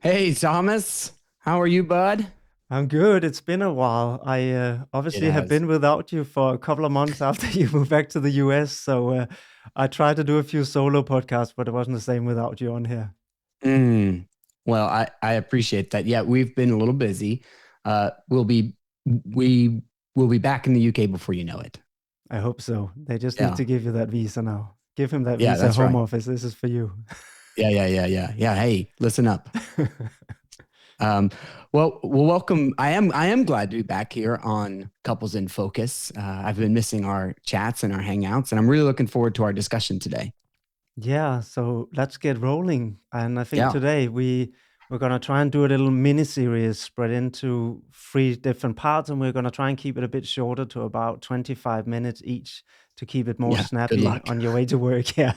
Hey, Thomas, how are you, bud? I'm good. It's been a while. I It obviously have has. been without you for a couple of months after you moved back to the US. So I tried to do a few solo podcasts, but it wasn't the same without you on here. Mm. Well, I appreciate that. Yeah, we've been a little busy. We will be back in the UK before you know it. I hope so. They just need Yeah, to give you that visa now. Give him that yeah, visa that's home right. office. This is for you. Yeah. Hey, listen up. Um, welcome. I am glad to be back here on Couples in Focus. I've been missing our chats and our hangouts, and I'm really looking forward to our discussion today. Yeah, so let's get rolling. And I think Yeah, today we're gonna try and do a little mini series spread into three different parts, and we're gonna try and keep it a bit shorter to about 25 minutes each to keep it more yeah. Good snappy luck. on your way to work. Yeah.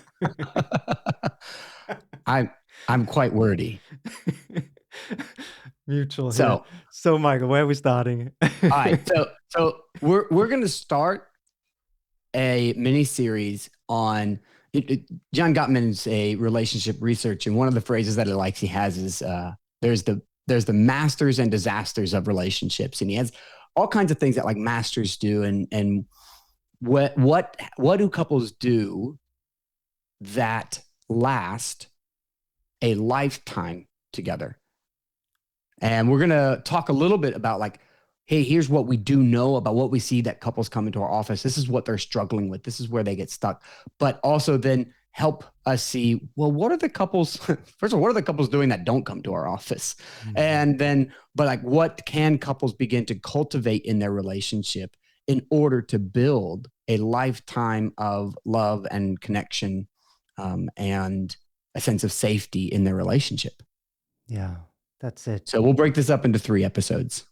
I I'm quite wordy. Mutual here. So, So Michael, where are we starting? all right. So we're going to start a mini series on John Gottman's a relationship research, and one of the phrases that he has is there's the masters and disasters of relationships, and he has all kinds of things that like masters do, and what do couples do that last a lifetime together. And we're going to talk a little bit about like, hey, here's what we do know about what we see that couples come into our office. This is what they're struggling with. This is where they get stuck. But also then help us see, well, what are the couples, first of all, what are the couples doing that don't come to our office? Mhm. And then, but like, what can couples begin to cultivate in their relationship in order to build a lifetime of love and connection and a sense of safety in their relationship? Yeah, that's it. So we'll break this up into 3 episodes.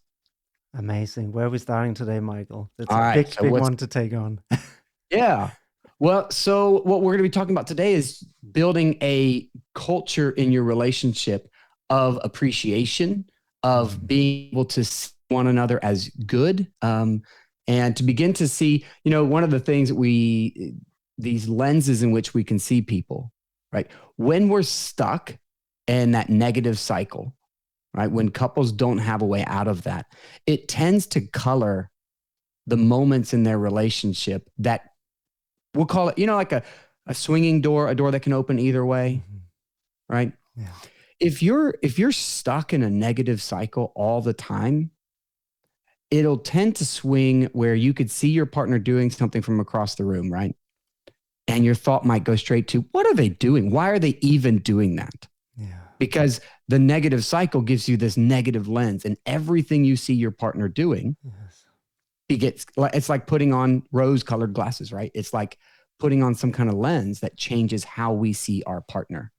Amazing. Where are we starting today, Michael? That's All a right. big, So big what's one to take on. yeah. Well, so what we're going to be talking about today is building a culture in your relationship of appreciation, of Mm. being able to see one another as good, and to begin to see, one of the things that these lenses in which we can see people, right? When we're stuck in that negative cycle, right? When couples don't have a way out of that, it tends to color the moments in their relationship that we'll call it, like a swinging door, a door that can open either way, Mhm. right? Yeah, If you're stuck in a negative cycle all the time, it'll tend to swing where you could see your partner doing something from across the room, right? And your thought might go straight to, what are they doing? Why are they even doing that? yeah, Because the negative cycle gives you this negative lens, and everything you see your partner doing, yes. it's like putting on rose colored glasses, right? It's like putting on some kind of lens that changes how we see our partner.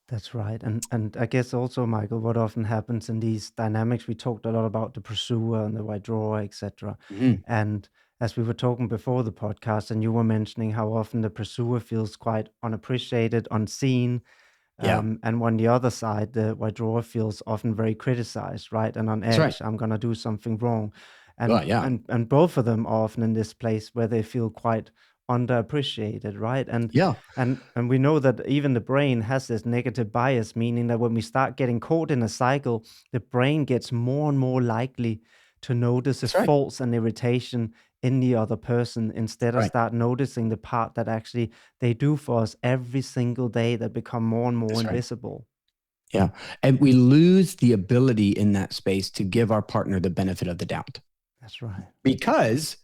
That's right. And I guess also, Michael, what often happens in these dynamics, we talked a lot about the pursuer and the white drawer, etc. Mhm. And as we were talking before the podcast, and you were mentioning how often the pursuer feels quite unappreciated, unseen, Yeah, and on the other side, the white drawer feels often very criticized, right? And on that's right. edge, I'm gonna do something wrong. Oh, And yeah, and both of them are often in this place where they feel quite underappreciated, right? yeah, And we know that even the brain has this negative bias, meaning that when we start getting caught in a cycle, the brain gets more and more likely to notice the that's right. faults and irritation in the other person instead of Right. start noticing the part that actually they do for us every single day that become more and more That's right. invisible. Yeah. And we lose the ability in that space to give our partner the benefit of the doubt That's right. because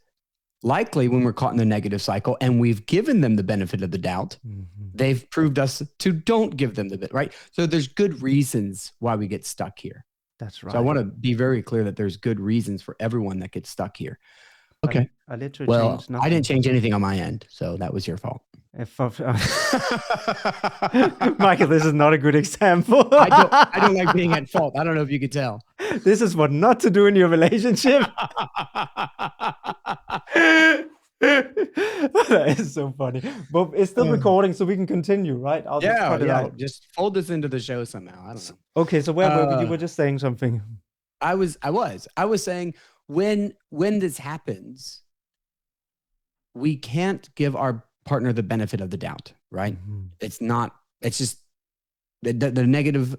likely when we're caught in the negative cycle and we've given them the benefit of the doubt, Mhm. they've proved us to don't give them the bit, right? So there's good reasons why we get stuck here. That's So I right. want to be very clear that there's good reasons for everyone that gets stuck here. I Okay. I literally Well, changed I didn't nothing. change anything on my end, so that was your fault. If Michael, this is not a good example. I don't like being at fault. I don't know if you could tell. This is what not to do in your relationship. That is so funny. But it's still recording, so we can continue, right? I'll just Yeah, cut it yeah. out. Just fold this into the show somehow. I don't know. Okay, so where were we? You Uh, were just saying something. I was saying when this happens, we can't give our partner the benefit of the doubt, right? Mhm. It's not. It's just the negative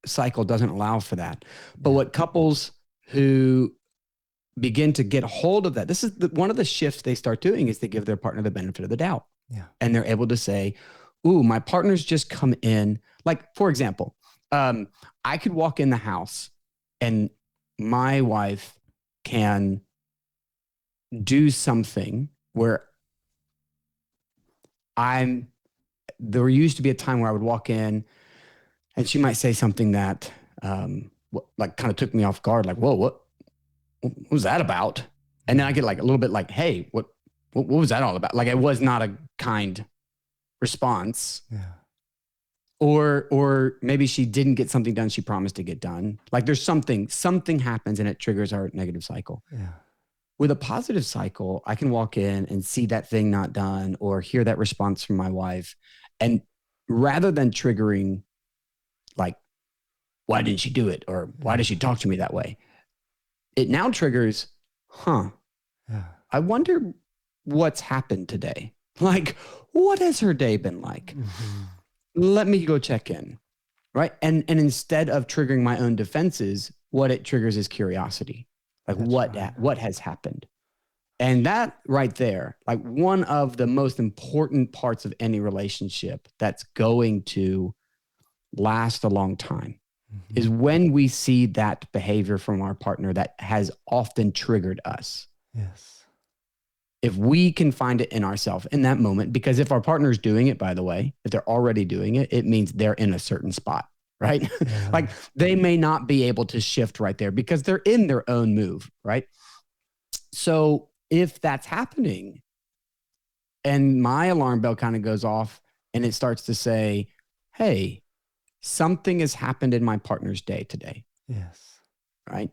cycle doesn't allow for that. But what couples who begin to get a hold of that, this is one of the shifts they start doing, is they give their partner the benefit of the doubt. Yeah. And they're able to say, ooh, my partner's just come in. Like, for example, I could walk in the house and my wife can do something where there used to be a time where I would walk in and she might say something that like kind of took me off guard. Like, whoa, what was that about? And then I get like a little bit like, hey, what was that all about? Like, it was not a kind response. Yeah. Or maybe she didn't get something done she promised to get done. Like, there's something happens and it triggers our negative cycle. Yeah. With a positive cycle, I can walk in and see that thing not done or hear that response from my wife. And rather than triggering like, why didn't she do it? Or why did she talk to me that way? It now triggers, I wonder what's happened today. Like, what has her day been like? Mm-hmm. Let me go check in, right? And instead of triggering my own defenses, what it triggers is curiosity. Like, what has happened? And that right there, like, one of the most important parts of any relationship that's going to last a long time is when we see that behavior from our partner that has often triggered us. Yes. If we can find it in ourselves in that moment, because if our partner's doing it, by the way, if they're already doing it, it means they're in a certain spot, right? Yeah. Like, they may not be able to shift right there because they're in their own move, right? So if that's happening and my alarm bell kind of goes off and it starts to say, hey, something has happened in my partner's day today. Yes. Right?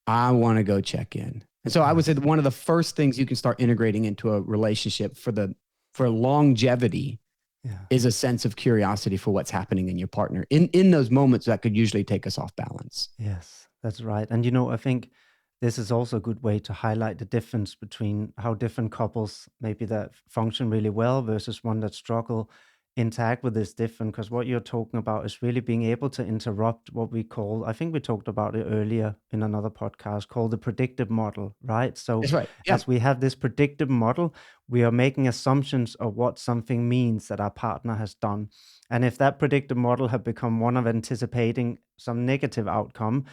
I want to go check in. And so I would say that one of the first things you can start integrating into a relationship for longevity is a sense of curiosity for what's happening in your partner in those moments that could usually take us off balance. Yes, that's right. And I think this is also a good way to highlight the difference between how different couples, maybe that function really well versus one that struggle, interact with this different. Because what you're talking about is really being able to interrupt what we call, I think we talked about it earlier in another podcast, called the predictive model, right? So That's right. Yeah. as we have this predictive model, we are making assumptions of what something means that our partner has done. And if that predictive model have become one of anticipating some negative outcome,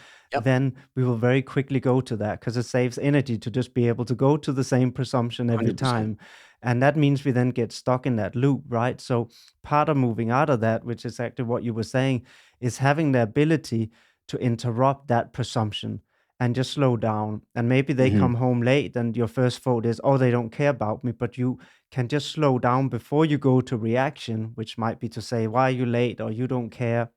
then we will very quickly go to that, because it saves energy to just be able to go to the same presumption every 100%. time. And that means we then get stuck in that loop, right? So part of moving out of that, which is actually what you were saying, is having the ability to interrupt that presumption and just slow down. And maybe they come home late and your first thought is, oh, they don't care about me. But you can just slow down before you go to reaction, which might be to say, why are you late? Or you don't care.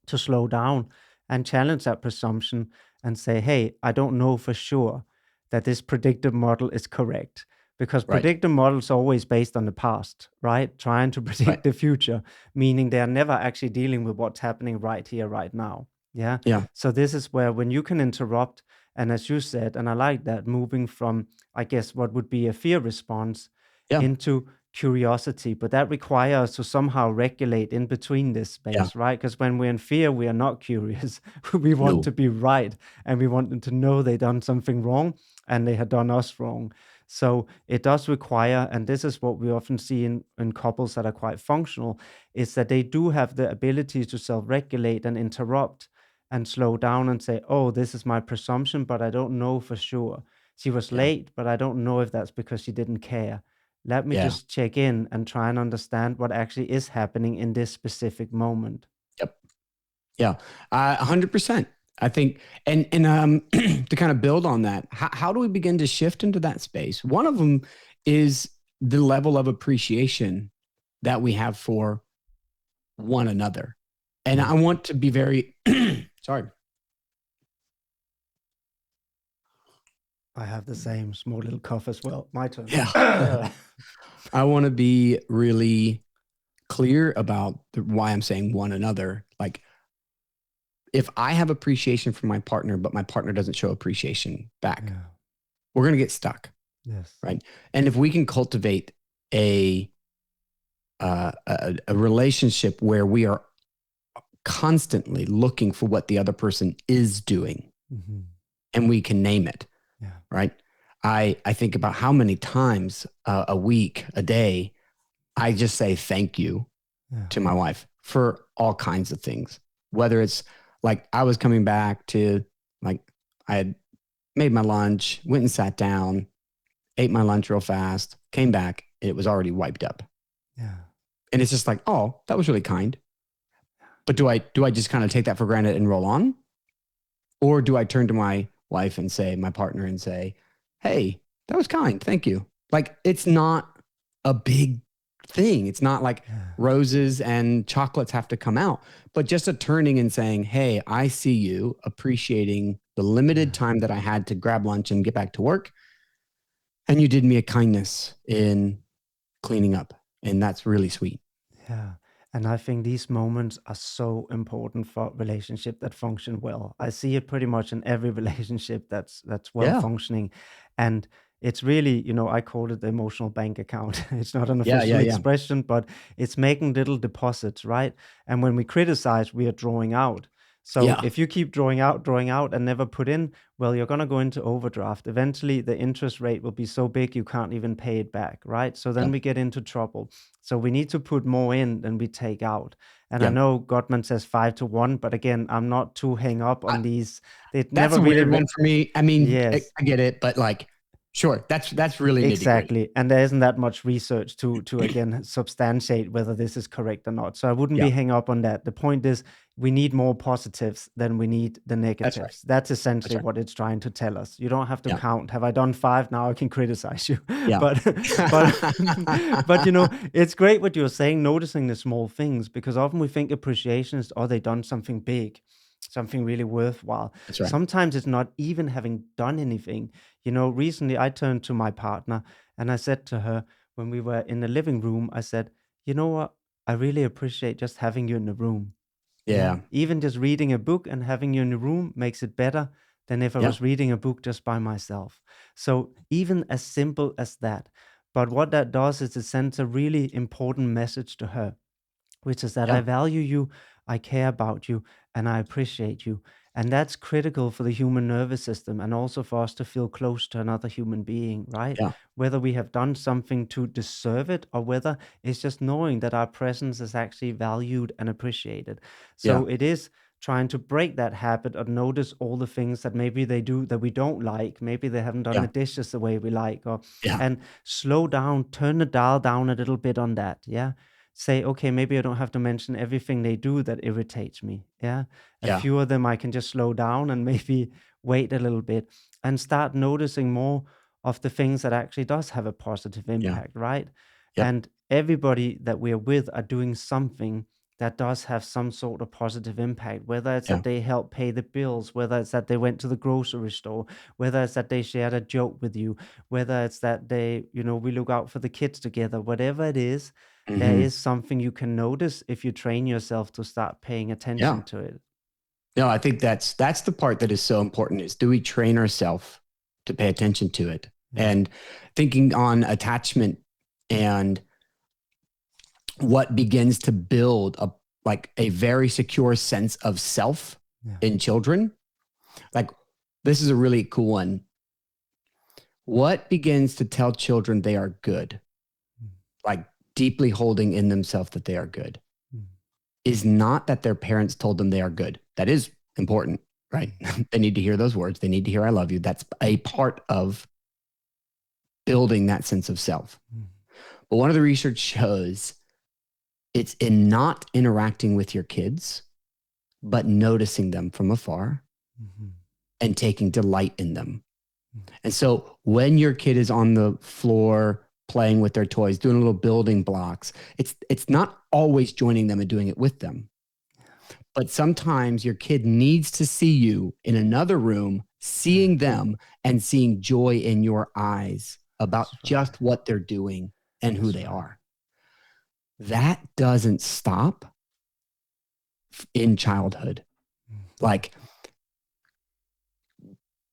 To slow down and challenge that presumption and say, hey, I don't know for sure that this predictive model is correct. Because predictive models are always based on the past, right? Trying to predict the future, meaning they are never actually dealing with what's happening right here, right now. Yeah. So this is where, when you can interrupt, and as you said, and I like that, moving from, I guess, what would be a fear response into curiosity, but that requires us to somehow regulate in between this space, right? Because when we're in fear, we are not curious. We want to be right, and we want them to know they done something wrong and they had done us wrong. So it does require, and this is what we often see in couples that are quite functional, is that they do have the ability to self-regulate and interrupt and slow down and say, oh, this is my presumption, but I don't know for sure. She was late, but I don't know if that's because she didn't care. Let me just check in and try and understand what actually is happening in this specific moment. Yep. Yeah. 100%. I think, and to kind of build on that, how do we begin to shift into that space? One of them is the level of appreciation that we have for one another. And I want to be very, sorry. I have the same small little cough as well. My turn. Yeah. I want to be really clear about why I'm saying one another. Like, if I have appreciation for my partner, but my partner doesn't show appreciation back, we're going to get stuck. Yes. Right. And if we can cultivate a relationship where we are constantly looking for what the other person is doing, Mm-hmm. and we can name it, Yeah. right? I think about how many times a week, a day, I just say thank you Yeah. to my wife for all kinds of things. Whether it's like I was coming back to, like, I had made my lunch, went and sat down, ate my lunch real fast, came back, it was already wiped up. Yeah. And it's just like, oh, that was really kind. But do I just kind of take that for granted and roll on? Or do I turn to my wife and say, my partner, and say, hey, that was kind. Thank you. Like, it's not a big thing. It's not like Yeah. roses and chocolates have to come out, but just a turning and saying, hey, I see you appreciating the limited Yeah. time that I had to grab lunch and get back to work. And you did me a kindness in cleaning up. And that's really sweet. Yeah. And I think these moments are so important for relationship that function well. I see it pretty much in every relationship that's well Yeah. functioning. And it's really, I call it the emotional bank account. It's not an Yeah. official Yeah. Yeah. expression, but it's making little deposits, right? And when we criticize, we are drawing out. So Yeah. if you keep drawing out and never put in, well, you're going to go into overdraft. Eventually, the interest rate will be so big you can't even pay it back, right? So then Yeah. we get into trouble. So we need to put more in than we take out. And I Yeah. know Gottman says 5 to 1, but again, I'm not too hang up on these. They That's never a really, weird one for me. I mean, yes, I get it, but like, sure, that's really nitty gritty. exactly. And there isn't that much research to again substantiate whether this is correct or not. So I wouldn't Yeah, be hang up on that. The point is we need more positives than we need the that's right. negatives. That's That's essentially right. what it's trying to tell us. You don't have to Yeah, count. Have I done 5? Now I can criticize you. yeah, But but but it's great what you're saying, noticing the small things, because often we think appreciation is, oh, they done something big, something really worthwhile. that's right. Sometimes it's not even having done anything. Recently I turned to my partner and I said to her when we were in the living room, I said, you know what? I really appreciate just having you in the room. Yeah. Yeah, Even just reading a book and having you in the room makes it better than if I yeah, was reading a book just by myself. So even as simple as that. But what that does is it sends a really important message to her, which is that I yeah, value you, I care about you, and I appreciate you. And that's critical for the human nervous system and also for us to feel close to another human being, right? yeah, Whether we have done something to deserve it or whether it's just knowing that our presence is actually valued and appreciated. yeah, So it is trying to break that habit of notice all the things that maybe they do that we don't like. Maybe they haven't done the yeah, dishes the way we like, or yeah, and slow down, turn the dial down a little bit on that. Yeah, say, okay, maybe I don't have to mention everything they do that irritates me. Yeah. A yeah, few of them I can just slow down and maybe wait a little bit and start noticing more of the things that actually does have a positive yeah, impact, right? yep, And everybody that we're with are doing something that does have some sort of positive impact, whether it's yeah, that they help pay the bills, whether it's that they went to the grocery store, whether it's that they shared a joke with you, whether it's that we look out for the kids together, whatever it is, there hmm, is something you can notice if you train yourself to start paying yeah. attention to it. No, I think that's the part that is so important, is do we train ourselves to pay attention to it? Yeah. And thinking on attachment and what begins to build a very secure sense of self Yeah. in children. Like, this is a really cool one. What begins to tell children they are good, Mm, like deeply holding in themselves that they are good, mm, is not that their parents told them they are good. That is important, right? mm, They need to hear those words. They need to hear I love you. That's a part of building that sense of self. mm, But one of the research shows it's in not interacting with your kids, but noticing them from afar mhm, and taking delight in them. mm. And so when your kid is on the floor playing with their toys, doing little building blocks, it's not always joining them and doing it with them. But sometimes your kid needs to see you in another room, Yeah, seeing them and seeing joy in your eyes that's about right. just what they're doing and who That's they right. are. That doesn't stop in childhood. Mm, Like,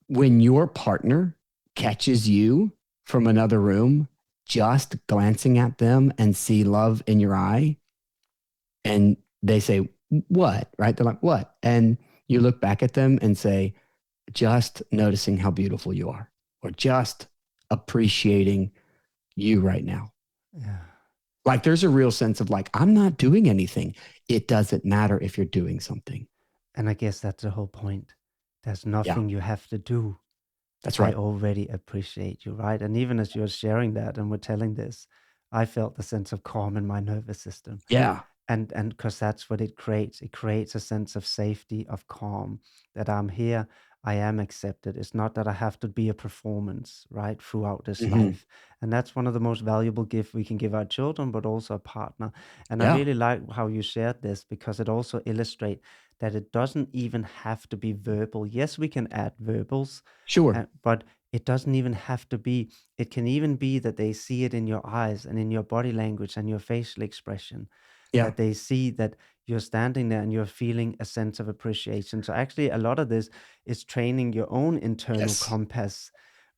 when your partner catches you from another room, just glancing at them and see love in your eye, and they say, what? Right? They're like, what? And you look back at them and say, just noticing how beautiful you are, or just appreciating you right now. Yeah. Like there's a real sense of like, I'm not doing anything. It doesn't matter if you're doing something. And I guess that's the whole point. There's Yeah, nothing you have to do. that's I right. already appreciate you, right? And even as you're sharing that and we're telling this, I felt the sense of calm in my nervous system. Yeah. And because that's what it creates a sense of safety, of calm, that I'm here, I am accepted. It's not that I have to be a performance, right, throughout this Hmm. life. And that's one of the most valuable gifts we can give our children, but also a partner. And I Yeah. really like how you shared this, because it also illustrates that it doesn't even have to be verbal. Yes, we can add verbals, Sure. but it doesn't even have to be. It can even be that they see it in your eyes and in your body language and your facial expression, Yeah. that they see that you're standing there and you're feeling a sense of appreciation. So actually, a lot of this is training your own internal Yes. compass,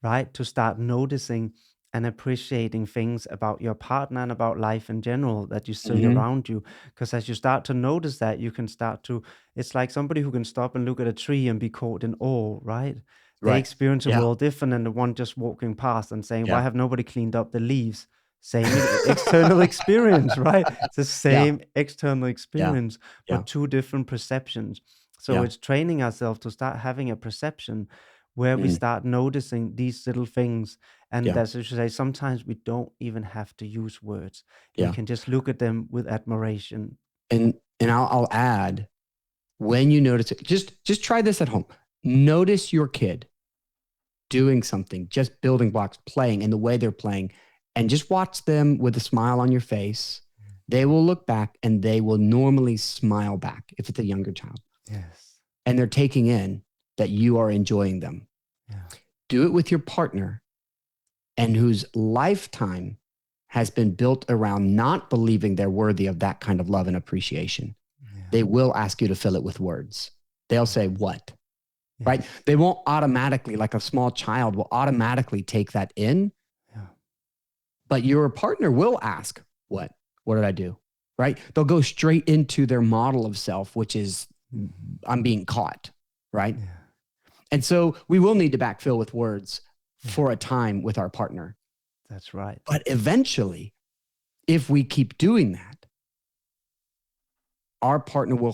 right? To start noticing and appreciating things about your partner and about life in general that you see Hmm. around you. Because as you start to notice that, you can start to, it's like somebody who can stop and look at a tree and be caught in awe, right? They Right. experience a Yeah. world different than the one just walking past and saying, why Yeah. have nobody cleaned up the leaves? Same external experience, right? It's the Yeah. same external Yeah. experience, Yeah. but two different perceptions. So Yeah. it's training ourselves to start having a perception where we Mm. start noticing these little things. And Yeah. as you say, sometimes we don't even have to use words. We Yeah. can just look at them with admiration. And I'll add, when you notice it, just try this at home. Notice your kid doing something, just building blocks, playing, and the way they're playing, and just watch them with a smile on your face. They will look back and they will normally smile back if it's a younger child, Yes. and they're taking in that you are enjoying them. Yeah. Do it with your partner, and whose lifetime has been built around not believing they're worthy of that kind of love and appreciation. Yeah. They will ask you to fill it with words. They'll say, what? Right? Yes. They won't automatically, like a small child will automatically take that in, Yeah. but your partner will ask, what? What did I do? Right? They'll go straight into their model of self, which is, Mhm. I'm being caught. Right? Yeah. And so we will need to backfill with words Yeah. for a time with our partner. That's right. But eventually, if we keep doing that, your partner will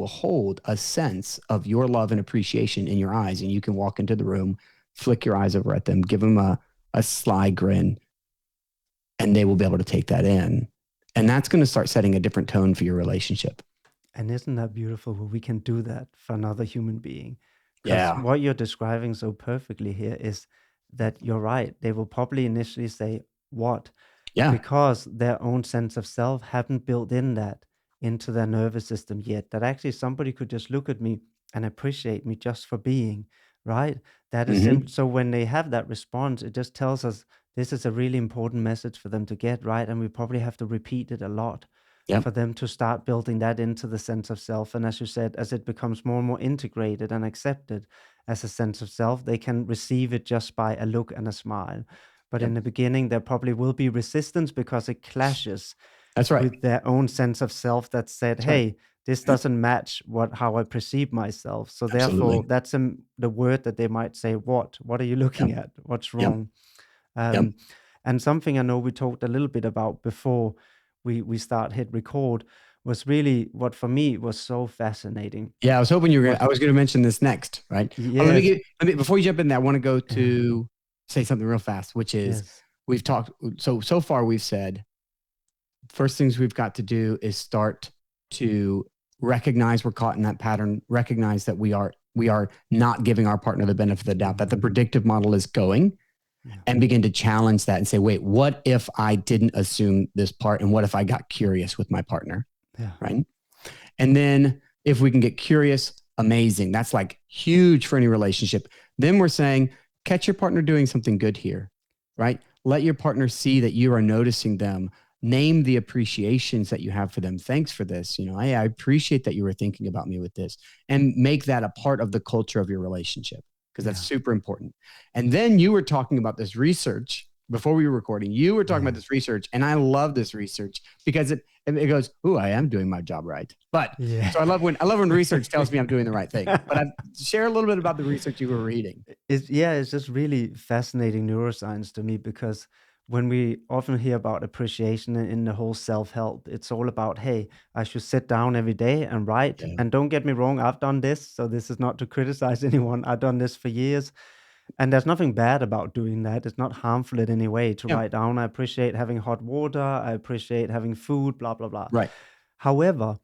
hold a sense of your love and appreciation in your eyes. And you can walk into the room, flick your eyes over at them, give them a sly grin, and they will be able to take that in. And that's going to start setting a different tone for your relationship. And isn't that beautiful when we can do that for another human being? Because Yeah. what you're describing so perfectly here is that you're right. They will probably initially say, what? Yeah. Because their own sense of self haven't built in that into their nervous system yet. That actually somebody could just look at me and appreciate me just for being, right? That is Mm-hmm. simple. So when they have that response, it just tells us this is a really important message for them to get, right? And we probably have to repeat it a lot Yep. for them to start building that into the sense of self. And as you said, as it becomes more and more integrated and accepted as a sense of self, they can receive it just by a look and a smile. But in Yep. the beginning, there probably will be resistance because it clashes That's right. with their own sense of self that said, That's right. "Hey, this doesn't match what how I perceive myself." So therefore, Absolutely. that's the word that they might say. What? What are you Yep. looking at? What's Yep. wrong? Yep. Um, and something I know we talked a little bit about before we start hit record was really what for me was so fascinating. Yeah. I was hoping Was I was going to mention this next, right? But yes, before you jump in there, I want to go yeah, to say something real fast, which is yes, we've talked. So far we've said, first things we've got to do is start to recognize we're caught in that pattern, recognize that we are not giving our partner the benefit of the doubt, that the mhm, predictive model is going, yeah, and begin to challenge that and say, wait, what if I didn't assume this part? And what if I got curious with my partner? yeah, Right. And then if we can get curious, amazing. That's like huge for any relationship. Then we're saying, catch your partner doing something good here, right? Let your partner see that you are noticing them. Name the appreciations that you have for them. Thanks for this. Hey, I appreciate that you were thinking about me with this, and make that a part of the culture of your relationship, because that's yeah, super important. And then you were talking about this research before we were recording. You were talking about yeah, this research, and I love this research because and it goes, "Ooh, I am doing my job right." But Yeah. so I love when research tells me I'm doing the right thing. But share a little bit about the research you were reading. It's just really fascinating neuroscience to me because when we often hear about appreciation in the whole self-help, it's all about, hey, I should sit down every day and write. Yeah. And don't get me wrong, I've done this, so this is not to criticize anyone. I've done this for years. And there's nothing bad about doing that. It's not harmful in any way to Yeah. write down. I appreciate having hot water. I appreciate having food, blah, blah, blah. Right. However,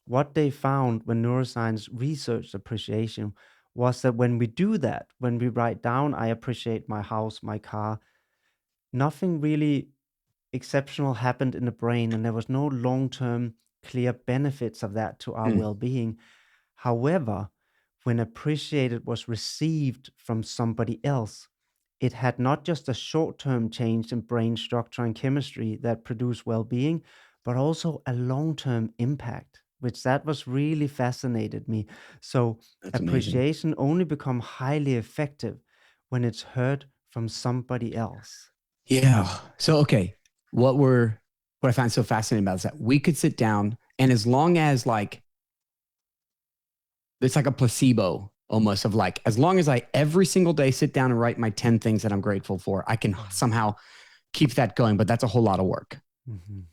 what they found when neuroscience researched appreciation was that when we do that, when we write down, I appreciate my house, my car, nothing really exceptional happened in the brain, and there was no long term clear benefits of that to our Mm, well being. However, when appreciated was received from somebody else, it had not just a short term change in brain structure and chemistry that produced well being, but also a long term impact, which that was really fascinated me. So that's amazing. appreciation only become highly effective when it's heard from somebody else. Yeah. So okay, what I find so fascinating about is that we could sit down, and as long as like it's like a placebo almost of like, as long as I every single day sit down and write my 10 things that I'm grateful for, I can somehow keep that going. But that's a whole lot of work. Mhm.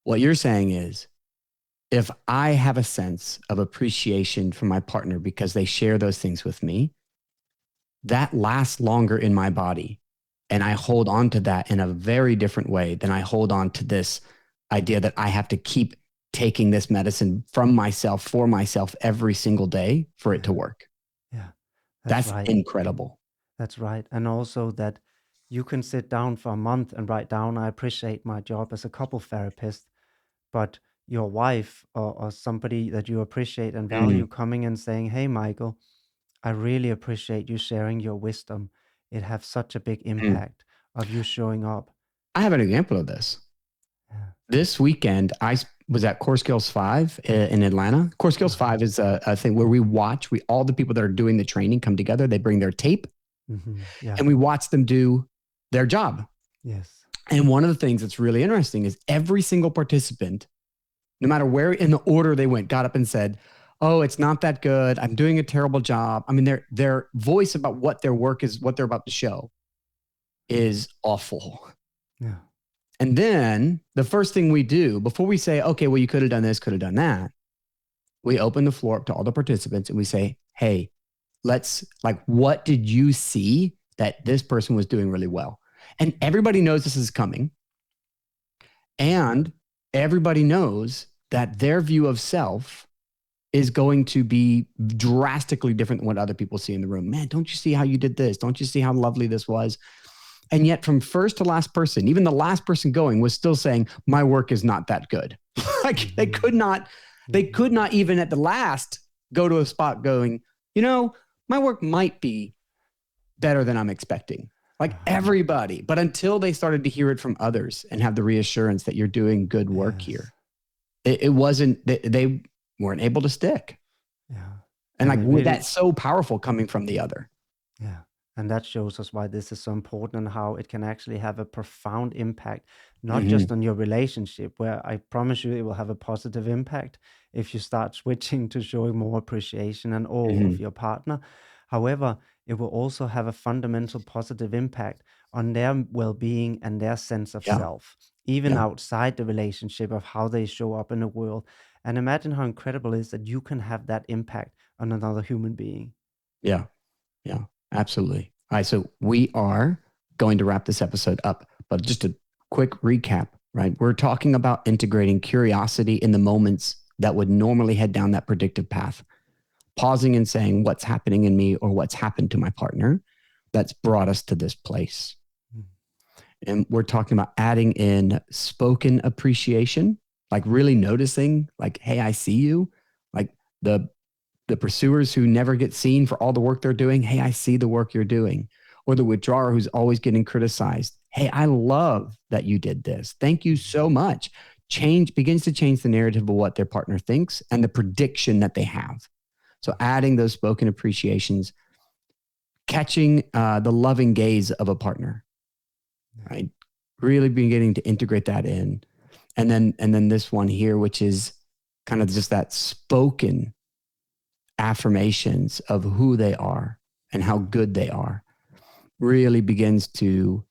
What you're saying is, if I have a sense of appreciation for my partner because they share those things with me, that lasts longer in my body. And I hold on to that in a very different way than I hold on to this idea that I have to keep taking this medicine from myself for myself every single day for it to Yeah, work. yeah, that's That's right. incredible. That's right. And also that you can sit down for a month and write down, I appreciate my job as a couple therapist, but your wife or somebody that you appreciate and Mm, value coming and saying, hey, Michael, I really appreciate you sharing your wisdom. It has such a big mm. impact of you showing up. I have an example of this. Yeah. This weekend, I was at Core Skills 5 in Atlanta. Core Skills Uh-huh. 5 is a thing where all the people that are doing the training come together. They bring their tape Yeah. and we watch them do their job. Yes. And one of the things that's really interesting is every single participant, no matter where in the order they went, got up and said, "Oh, it's not that good. I'm doing a terrible job." I mean, their voice about what their work is, what they're about to show, is awful. Yeah. And then the first thing we do before we say, "Okay, well, you could have done this, could have done that," we open the floor up to all the participants and we say, "Hey, let's like, what did you see that this person was doing really well?" And everybody knows this is coming. And everybody knows that their view of self is going to be drastically different than what other people see in the room. Man, don't you see how you did this? Don't you see how lovely this was? And yet, from first to last person, even the last person going was still saying, "My work is not that good." Like Mhm. they Mhm. could not even at the last go to a spot going, my work might be better than I'm expecting. Like Uh-huh. everybody. But until they started to hear it from others and have the reassurance that you're doing good work Yes. here, it wasn't, they weren't able to stick. Yeah. And And like it really, that's so powerful coming from the other. yeah. And that shows us why this is so important and how it can actually have a profound impact, not just Mm-hmm. on your relationship, where I promise you it will have a positive impact if you start switching to showing more appreciation and awe Mm-hmm. of your partner. However, it will also have a fundamental positive impact on their well being and their sense of Yeah. self, even Yeah. outside the relationship of how they show up in the world. And imagine how incredible it is that you can have that impact on another human being. Yeah. Yeah. Absolutely. All right. So we are going to wrap this episode up, but just a quick recap, right? We're talking about integrating curiosity in the moments that would normally head down that predictive path, pausing and saying, "What's happening in me or what's happened to my partner that's brought us to this place?" Mm. And we're talking about adding in spoken appreciation, like really noticing, like, "Hey, I see you." Like the pursuers who never get seen for all the work they're doing. "Hey, I see the work you're doing." Or the withdrawer who's always getting criticized. "Hey, I love that you did this. Thank you so much." Begins to change the narrative of what their partner thinks and the prediction that they have. So adding those spoken appreciations, catching the loving gaze of a partner, Yeah. right? Really beginning to integrate that in. And then this one here, which is kind of just that spoken affirmations of who they are and how good they are, really begins to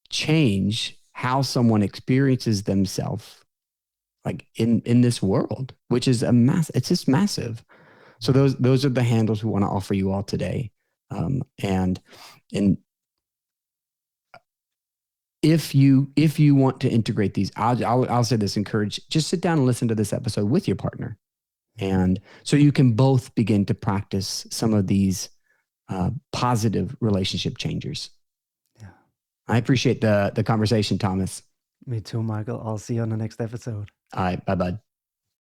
change how someone experiences themselves, like in this world, which is it's just massive. So those are the handles we want to offer you all today. And if you want to integrate these, I'll say this: encourage, just sit down and listen to this episode with your partner, and so you can both begin to practice some of these positive relationship changers. Yeah. I appreciate the conversation, Thomas. Me too, Michael. I'll see you on the next episode. All right, bye, bud.